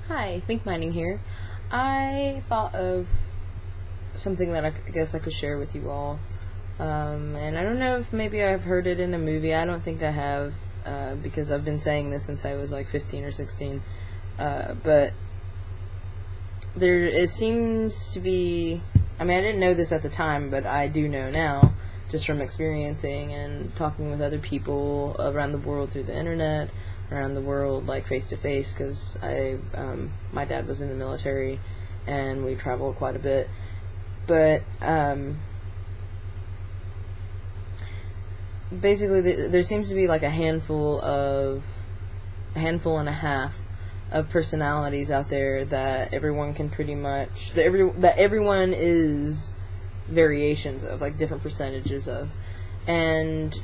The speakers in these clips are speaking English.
Hi, Thinkminding here. I thought of something that I guess I could share with you all. And I don't know if maybe I've heard it in a movie. I don't think I have, because I've been saying this since I was like 15 or 16. But it seems to be, I mean, I didn't know this at the time, but I do know now, just from experiencing and talking with other people around the world through the internet, around the world, like face to face, because my dad was in the military and we traveled quite a bit. But basically, there seems to be like a handful and a half of personalities out there that everyone can pretty much that everyone is variations of, like different percentages of. And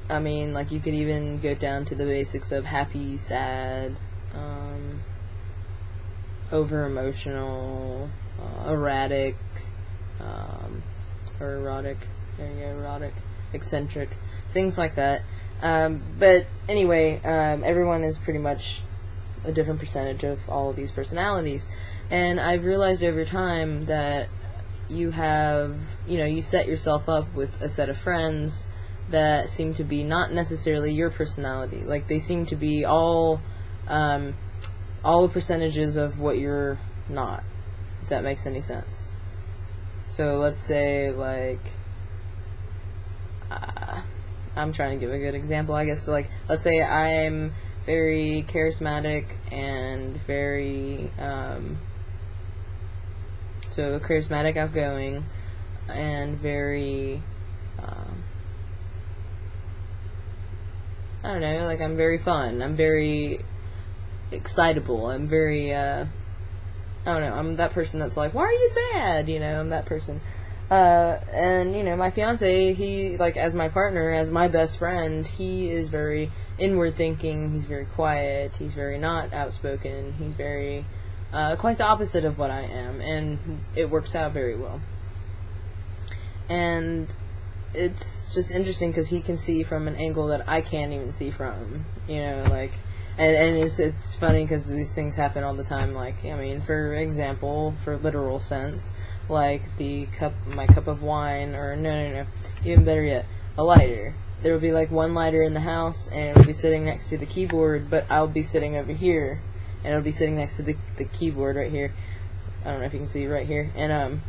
I mean, like, you could even go down to the basics of happy, sad, over-emotional, erratic, or erotic, there you go, erotic, eccentric, things like that. But anyway, everyone is pretty much a different percentage of all of these personalities. And I've realized over time that you set yourself up with a set of friends that seem to be not necessarily your personality. Like, they seem to be all the percentages of what you're not, if that makes any sense. So let's say, like, I'm trying to give a good example, I guess. So, like, let's say I'm very charismatic and very, so charismatic, outgoing, and very, I don't know, like, I'm very fun, I'm very excitable, I'm very, I don't know, I'm that person that's like, why are you sad, I'm that person. And, my fiance, he, like, as my partner, as my best friend, he is very inward thinking, he's very quiet, he's very not outspoken, he's very, quite the opposite of what I am, and it works out very well. And it's just interesting because he can see from an angle that I can't even see from, like, and it's funny because these things happen all the time. Like, I mean, for example, for literal sense, like my cup of wine, or no, even better yet, a lighter. There will be like one lighter in the house, and it'll be sitting next to the keyboard, but I'll be sitting over here, and it'll be sitting next to the keyboard right here. I don't know if you can see right here, and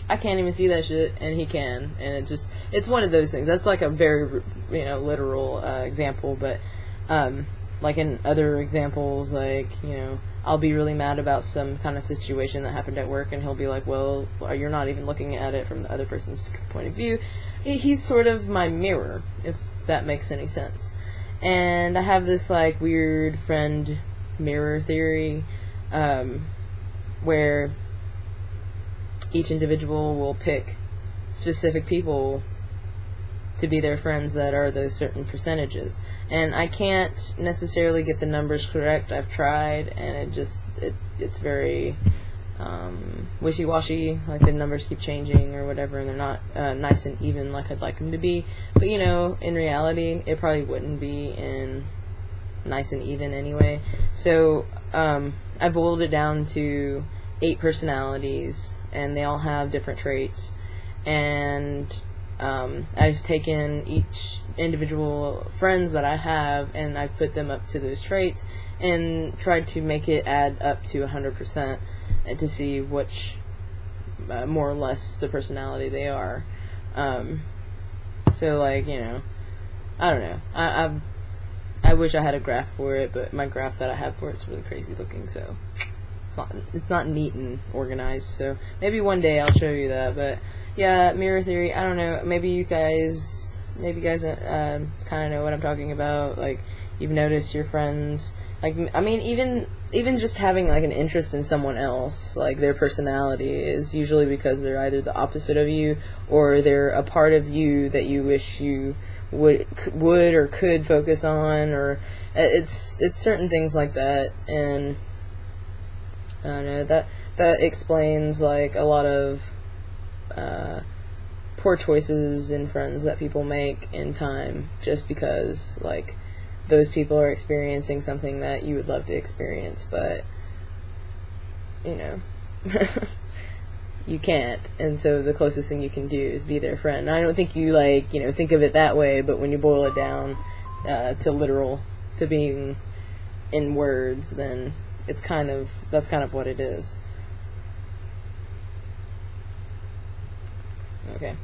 I can't even see that shit, and he can, and it's one of those things. That's like a very, literal example, but, like in other examples, like, I'll be really mad about some kind of situation that happened at work, and he'll be like, well, you're not even looking at it from the other person's point of view. He's sort of my mirror, if that makes any sense. And I have this, like, weird friend mirror theory, where each individual will pick specific people to be their friends that are those certain percentages. And I can't necessarily get the numbers correct. I've tried, and it's very wishy-washy, like the numbers keep changing or whatever, and they're not nice and even like I'd like them to be. But, in reality, it probably wouldn't be in nice and even anyway. So I boiled it down to 8 personalities, and they all have different traits, and I've taken each individual friends that I have, and I've put them up to those traits and tried to make it add up to 100% and to see which more or less the personality they are. So, like, I don't know, I wish I had a graph for it, but my graph that I have for it's really crazy looking, so it's not neat and organized. So maybe one day I'll show you that. But yeah, mirror theory, I don't know, maybe you guys kind of know what I'm talking about. Like, you've noticed your friends, like, I mean, even just having like an interest in someone else, like their personality, is usually because they're either the opposite of you, or they're a part of you that you wish you would or could focus on, or it's certain things like that. And I don't know, that explains, like, a lot of poor choices in friends that people make in time, just because, like, those people are experiencing something that you would love to experience, but you know, you can't, and so the closest thing you can do is be their friend. And I don't think you, like, you know, think of it that way, but when you boil it down to literal, to being in words, then that's kind of what it is. Okay,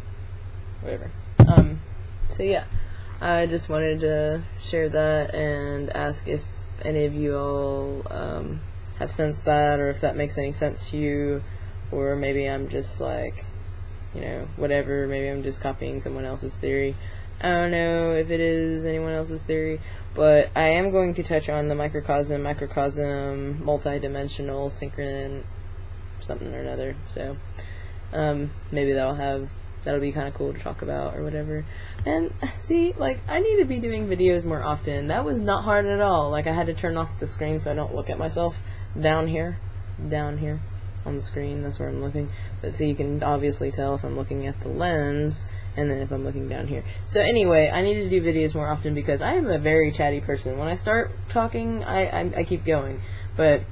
whatever. So yeah, I just wanted to share that and ask if any of you all have sensed that, or if that makes any sense to you, or maybe I'm just like, you know, whatever, maybe I'm just copying someone else's theory. I don't know if it is anyone else's theory, but I am going to touch on the microcosm, macrocosm, multi-dimensional, synchron, something or another, so maybe that'll be kind of cool to talk about or whatever. And see, like, I need to be doing videos more often. That was not hard at all. Like, I had to turn off the screen so I don't look at myself down here on the screen. That's where I'm looking. But so you can obviously tell if I'm looking at the lens and then if I'm looking down here. So anyway, I need to do videos more often because I am a very chatty person. When I start talking, I keep going. But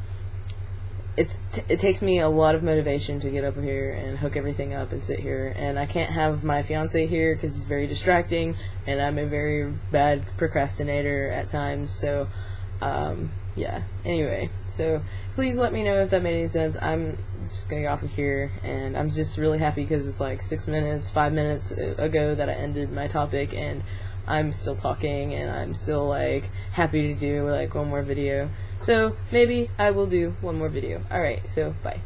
it takes me a lot of motivation to get up here and hook everything up and sit here, and I can't have my fiance here because he's very distracting, and I'm a very bad procrastinator at times, so yeah, anyway, so please let me know if that made any sense. I'm just gonna get off of here, and I'm just really happy because it's like 5 minutes ago that I ended my topic, and I'm still talking, and I'm still like happy to do like one more video. So maybe I will do one more video. Alright, so bye.